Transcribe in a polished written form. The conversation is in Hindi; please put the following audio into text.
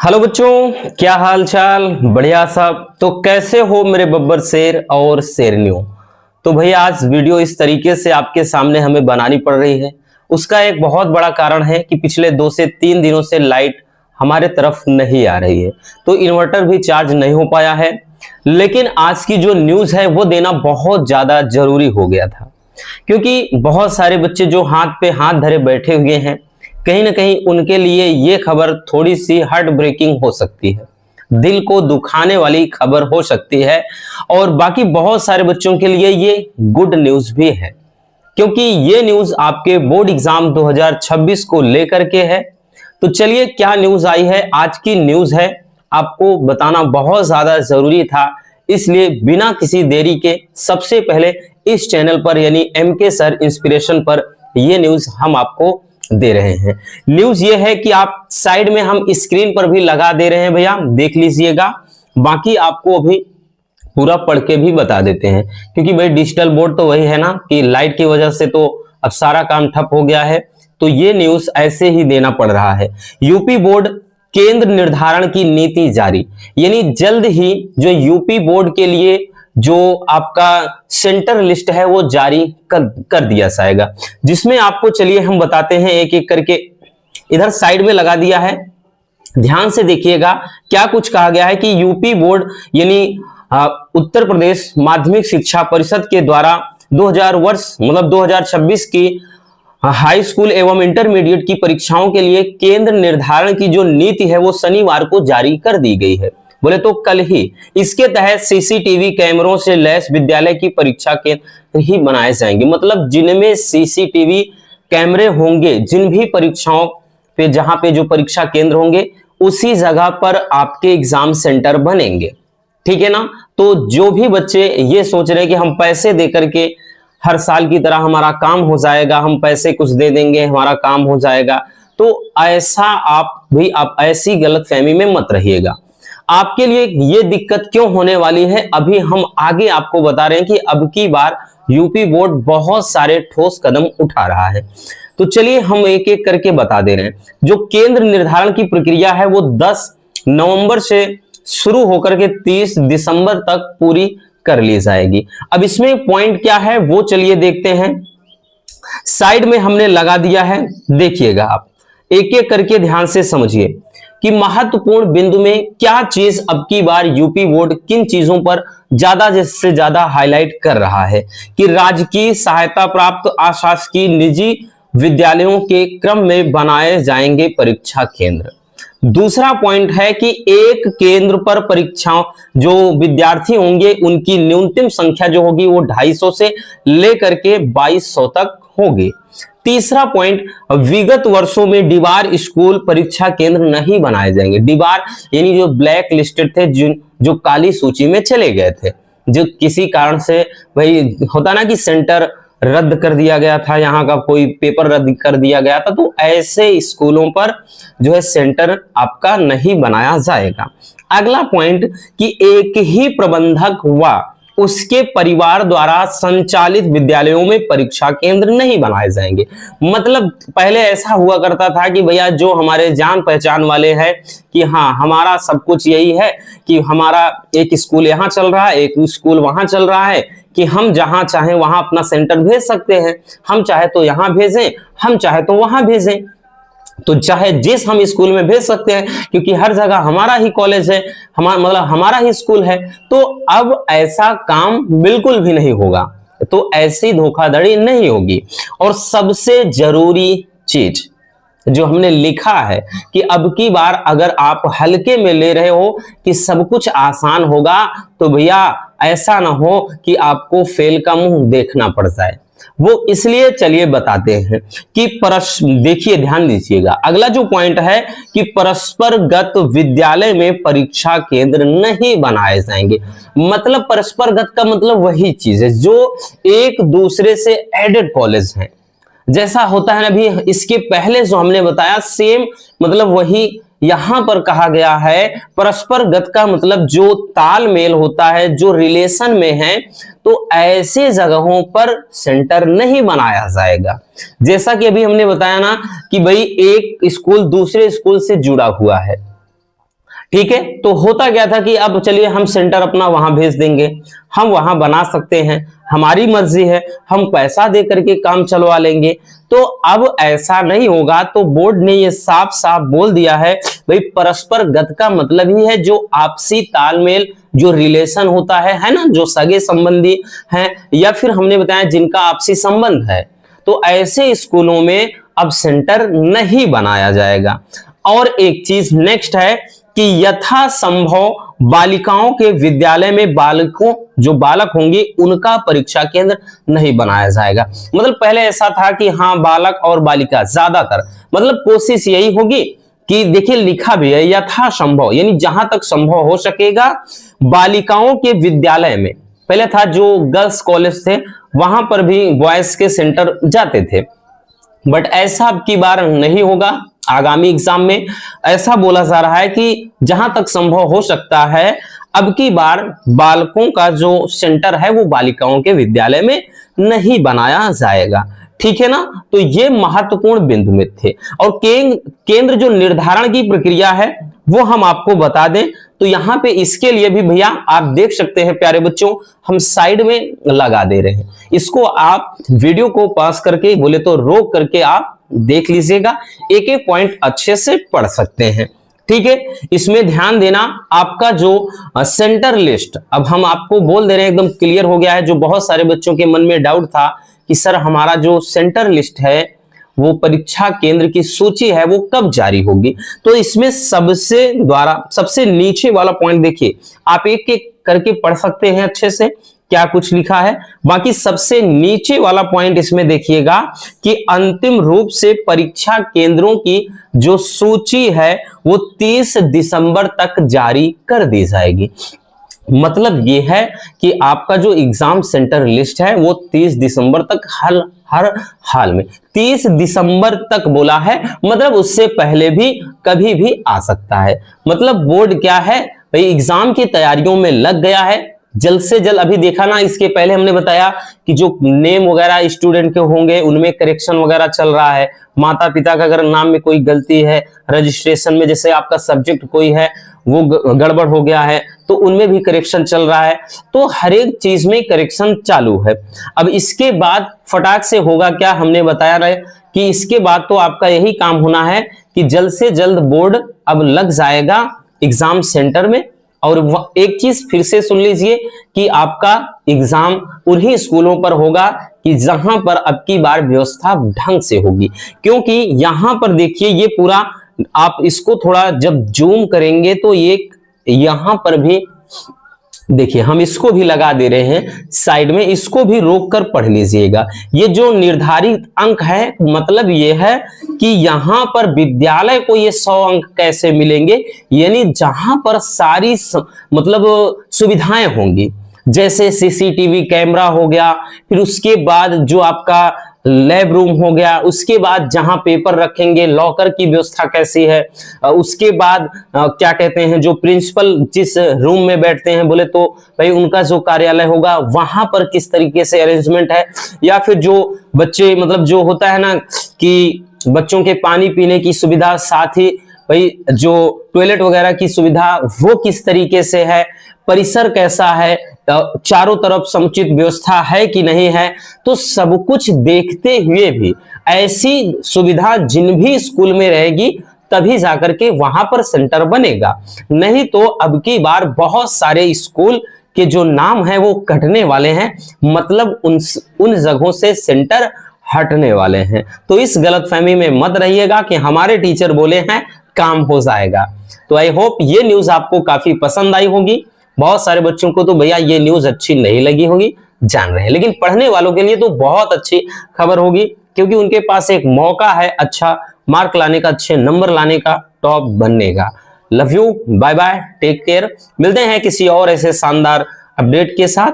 हेलो बच्चों, क्या हाल चाल। बढ़िया सब। तो कैसे हो मेरे बब्बर शेर और शेरनियों। तो भैया आज वीडियो इस तरीके से आपके सामने हमें बनानी पड़ रही है। उसका एक बहुत बड़ा कारण है कि पिछले 2 से 3 दिनों से लाइट हमारे तरफ नहीं आ रही है, तो इन्वर्टर भी चार्ज नहीं हो पाया है। लेकिन आज की जो न्यूज़ है वो देना बहुत ज़्यादा जरूरी हो गया था, क्योंकि बहुत सारे बच्चे जो हाथ पे हाथ धरे बैठे हुए हैं, कहीं ना कहीं उनके लिए ये खबर थोड़ी सी हार्ट ब्रेकिंग हो सकती है, दिल को दुखाने वाली खबर हो सकती है। और बाकी बहुत सारे बच्चों के लिए ये गुड न्यूज भी है, क्योंकि ये न्यूज आपके बोर्ड एग्जाम 2026 को लेकर के है। तो चलिए, क्या न्यूज आई है। आज की न्यूज है, आपको बताना बहुत ज्यादा जरूरी था, इसलिए बिना किसी देरी के सबसे पहले इस चैनल पर यानी MK सर इंस्पिरेशन पर ये न्यूज हम आपको दे रहे हैं। न्यूज ये है कि आप साइड में हम स्क्रीन पर भी लगा दे रहे हैं, भैया देख लीजिएगा। बाकी आपको अभी पूरा पढ़ के भी बता देते हैं, क्योंकि भाई डिजिटल बोर्ड तो वही है ना कि लाइट की वजह से तो अब सारा काम ठप हो गया है, तो ये न्यूज ऐसे ही देना पड़ रहा है। यूपी बोर्ड केंद्र निर्धारण की नीति जारी, यानी जल्द ही जो यूपी बोर्ड के लिए जो आपका सेंटर लिस्ट है वो जारी कर दिया जाएगा, जिसमें आपको चलिए हम बताते हैं एक एक करके। इधर साइड में लगा दिया है, ध्यान से देखिएगा क्या कुछ कहा गया है कि यूपी बोर्ड यानी उत्तर प्रदेश माध्यमिक शिक्षा परिषद के द्वारा 2026 की हाई स्कूल एवं इंटरमीडिएट की परीक्षाओं के लिए केंद्र निर्धारण की जो नीति है वो शनिवार को जारी कर दी गई है। बोले तो कल ही। इसके तहत सीसीटीवी कैमरों से लैस विद्यालय की परीक्षा केंद्र ही बनाए जाएंगे, मतलब जिनमें सीसीटीवी कैमरे होंगे, जिन भी परीक्षाओं पे जहां पे जो परीक्षा केंद्र होंगे उसी जगह पर आपके एग्जाम सेंटर बनेंगे, ठीक है ना। तो जो भी बच्चे ये सोच रहे हैं कि हम पैसे दे करके हर साल की तरह हमारा काम हो जाएगा, हम पैसे कुछ दे देंगे हमारा काम हो जाएगा, तो ऐसा आप ऐसी गलतफहमी में मत रहिएगा। आपके लिए ये दिक्कत क्यों होने वाली है, अभी हम आगे आपको बता रहे हैं कि अब की बार यूपी बोर्ड बहुत सारे ठोस कदम उठा रहा है। तो चलिए हम एक एक करके बता दे रहे हैं। जो केंद्र निर्धारण की प्रक्रिया है वो 10 नवंबर से शुरू होकर के 30 दिसंबर तक पूरी कर ली जाएगी। अब इसमें पॉइंट क्या है वो चलिए देखते हैं। साइड में हमने लगा दिया है, देखिएगा आप एक एक करके ध्यान से समझिए कि महत्वपूर्ण बिंदु में क्या चीज अब की बार यूपी बोर्ड किन चीजों पर ज्यादा से ज्यादा हाईलाइट कर रहा है कि राजकीय सहायता प्राप्त अशासकीय निजी विद्यालयों के क्रम में बनाए जाएंगे परीक्षा केंद्र। दूसरा पॉइंट है कि एक केंद्र पर परीक्षाओं जो विद्यार्थी होंगे उनकी न्यूनतम संख्या जो होगी वो 250 से लेकर के 2200 तक होगी। तीसरा पॉइंट, विगत वर्षों में डीबार स्कूल परीक्षा केंद्र नहीं बनाए जाएंगे। डीबार यानी जो ब्लैक लिस्टेड थे, जो काली सूची में चले गए थे, जो किसी कारण से भाई होता ना कि सेंटर रद्द कर दिया गया था, यहाँ का कोई पेपर रद्द कर दिया गया था, तो ऐसे स्कूलों पर जो है सेंटर आपका नहीं बनाया जाएगा। अगला पॉइंट कि एक ही प्रबंधक व उसके परिवार द्वारा संचालित विद्यालयों में परीक्षा केंद्र नहीं बनाए जाएंगे। मतलब पहले ऐसा हुआ करता था कि भैया जो हमारे जान पहचान वाले हैं कि हाँ हमारा सब कुछ यही है कि हमारा एक स्कूल यहाँ चल रहा है, एक स्कूल वहां चल रहा है, कि हम जहां चाहें वहां अपना सेंटर भेज सकते हैं, हम चाहे तो यहां भेजें, हम चाहे तो वहां भेजें, तो चाहे जिस हम स्कूल में भेज सकते हैं, क्योंकि हर जगह हमारा ही कॉलेज है, हमारा ही स्कूल है। तो अब ऐसा काम बिल्कुल भी नहीं होगा, तो ऐसी धोखाधड़ी नहीं होगी। और सबसे जरूरी चीज जो हमने लिखा है कि अब की बार अगर आप हल्के में ले रहे हो कि सब कुछ आसान होगा, तो भैया ऐसा ना हो कि आपको फेल का मुंह देखना पड़ जाए। वो इसलिए चलिए बताते हैं कि देखिए ध्यान दीजिएगा, अगला जो पॉइंट है कि परस्परगत विद्यालय में परीक्षा केंद्र नहीं बनाए जाएंगे। मतलब परस्परगत का मतलब वही चीज है जो एक दूसरे से एडेड कॉलेज हैं, जैसा होता है ना अभी इसके पहले जो हमने बताया सेम, मतलब वही यहां पर कहा गया है। परस्परगत का मतलब जो तालमेल होता है, जो रिलेशन में है, तो ऐसे जगहों पर सेंटर नहीं बनाया जाएगा। जैसा कि अभी हमने बताया ना कि भाई एक स्कूल दूसरे स्कूल से जुड़ा हुआ है, ठीक है। तो होता क्या था कि अब चलिए हम सेंटर अपना वहां भेज देंगे, हम वहां बना सकते हैं, हमारी मर्जी है, हम पैसा दे करके काम चलवा लेंगे। तो अब ऐसा नहीं होगा। तो बोर्ड ने ये साफ साफ बोल दिया है भाई परस्पर गत का मतलब ही है जो आपसी तालमेल, जो रिलेशन होता है ना, जो सगे संबंधी हैं या फिर हमने बताया जिनका आपसी संबंध है, तो ऐसे स्कूलों में अब सेंटर नहीं बनाया जाएगा। और एक चीज नेक्स्ट है कि यथासंभव बालिकाओं के विद्यालय में बालकों जो बालक होंगे उनका परीक्षा केंद्र नहीं बनाया जाएगा। मतलब पहले ऐसा था कि हाँ बालक और बालिका ज्यादातर, मतलब कोशिश यही होगी कि देखिए लिखा भी है यथासंभव, यानी जहां तक संभव हो सकेगा बालिकाओं के विद्यालय में। पहले था जो गर्ल्स कॉलेज थे वहां पर भी बॉयज के सेंटर जाते थे, बट ऐसा अब की बार नहीं होगा। आगामी एग्जाम में ऐसा बोला जा रहा है कि जहां तक संभव हो सकता है अब की बार बालकों का जो सेंटर है वो बालिकाओं के विद्यालय में नहीं बनाया जाएगा। ठीक है ना। तो ये महत्वपूर्ण बिंदु में थे। और केंद्र जो निर्धारण की प्रक्रिया है वो हम आपको बता दें तो यहां पे इसके लिए भी भैया आप देख सकते हैं प्यारे बच्चों, हम साइड में लगा दे रहे हैं। इसको आप वीडियो को पास करके बोले तो रोक करके आप देख लीजिएगा, एक एक पॉइंट अच्छे से पढ़ सकते हैं। ठीक है। इसमें ध्यान देना आपका जो सेंटर लिस्ट, अब हम आपको बोल दे रहे हैं एकदम क्लियर हो गया है। जो बहुत सारे बच्चों के मन में डाउट था कि सर हमारा जो सेंटर लिस्ट है वो परीक्षा केंद्र की सूची है वो कब जारी होगी, तो इसमें सबसे नीचे वाला पॉइंट देखिए, आप एक एक करके पढ़ सकते हैं अच्छे से क्या कुछ लिखा है। बाकी सबसे नीचे वाला पॉइंट इसमें देखिएगा कि अंतिम रूप से परीक्षा केंद्रों की जो सूची है वो 30 दिसंबर तक जारी कर दी जाएगी। मतलब ये है कि आपका जो एग्जाम सेंटर लिस्ट है वो 30 दिसंबर तक हर हाल में 30 दिसंबर तक बोला है, मतलब उससे पहले भी कभी भी आ सकता है। मतलब बोर्ड क्या है भाई एग्जाम की तैयारियों में लग गया है जल्द से जल्द। अभी देखा ना, इसके पहले हमने बताया कि जो नेम वगैरह स्टूडेंट के होंगे उनमें करेक्शन वगैरह चल रहा है। माता पिता का अगर नाम में कोई गलती है, रजिस्ट्रेशन में जैसे आपका सब्जेक्ट कोई है वो गड़बड़ हो गया है तो उनमें भी करेक्शन चल रहा है। तो हर एक चीज में करेक्शन चालू है। अब इसके बाद फटाक से होगा क्या, हमने बताया रहे कि इसके बाद तो आपका यही काम होना है कि जल्द से जल्द बोर्ड अब लग जाएगा एग्जाम सेंटर में। और एक चीज फिर से सुन लीजिए कि आपका एग्जाम उन्हीं स्कूलों पर होगा कि जहां पर अब की बार व्यवस्था ढंग से होगी। क्योंकि यहां पर देखिए ये पूरा, आप इसको थोड़ा जब जूम करेंगे तो ये यहां पर भी देखिए, हम इसको भी लगा दे रहे हैं साइड में, इसको भी रोक कर पढ़ लीजिएगा। ये जो निर्धारित अंक है मतलब ये है कि यहां पर विद्यालय को ये 100 अंक कैसे मिलेंगे, यानी जहां पर सारी मतलब सुविधाएं होंगी, जैसे सीसीटीवी कैमरा हो गया, फिर उसके बाद जो आपका लैब रूम हो गया, उसके बाद जहां पेपर रखेंगे लॉकर की व्यवस्था कैसी है, उसके बाद क्या कहते हैं जो प्रिंसिपल जिस रूम में बैठते हैं बोले तो भाई उनका जो कार्यालय होगा वहां पर किस तरीके से अरेंजमेंट है, या फिर जो बच्चे मतलब जो होता है ना कि बच्चों के पानी पीने की सुविधा, साथ ही भाई जो टॉयलेट वगैरह की सुविधा वो किस तरीके से है, परिसर कैसा है, चारों तरफ समुचित व्यवस्था है कि नहीं है। तो सब कुछ देखते हुए भी ऐसी सुविधा जिन भी स्कूल में रहेगी तभी जाकर के वहां पर सेंटर बनेगा। नहीं तो अब की बार बहुत सारे स्कूल के जो नाम है वो कटने वाले हैं, मतलब उन जगहों से सेंटर हटने वाले हैं। तो इस गलतफहमी में मत रहिएगा कि हमारे टीचर बोले हैं काम हो जाएगा। तो आई होप ये न्यूज आपको काफी पसंद आई होगी। बहुत सारे बच्चों को तो भैया ये न्यूज अच्छी नहीं लगी होगी, जान रहे हैं, लेकिन पढ़ने वालों के लिए तो बहुत अच्छी खबर होगी, क्योंकि उनके पास एक मौका है अच्छा मार्क लाने का, अच्छे नंबर लाने का, टॉप बनने का। Love you, bye bye, take care. मिलते हैं किसी और ऐसे शानदार अपडेट के साथ।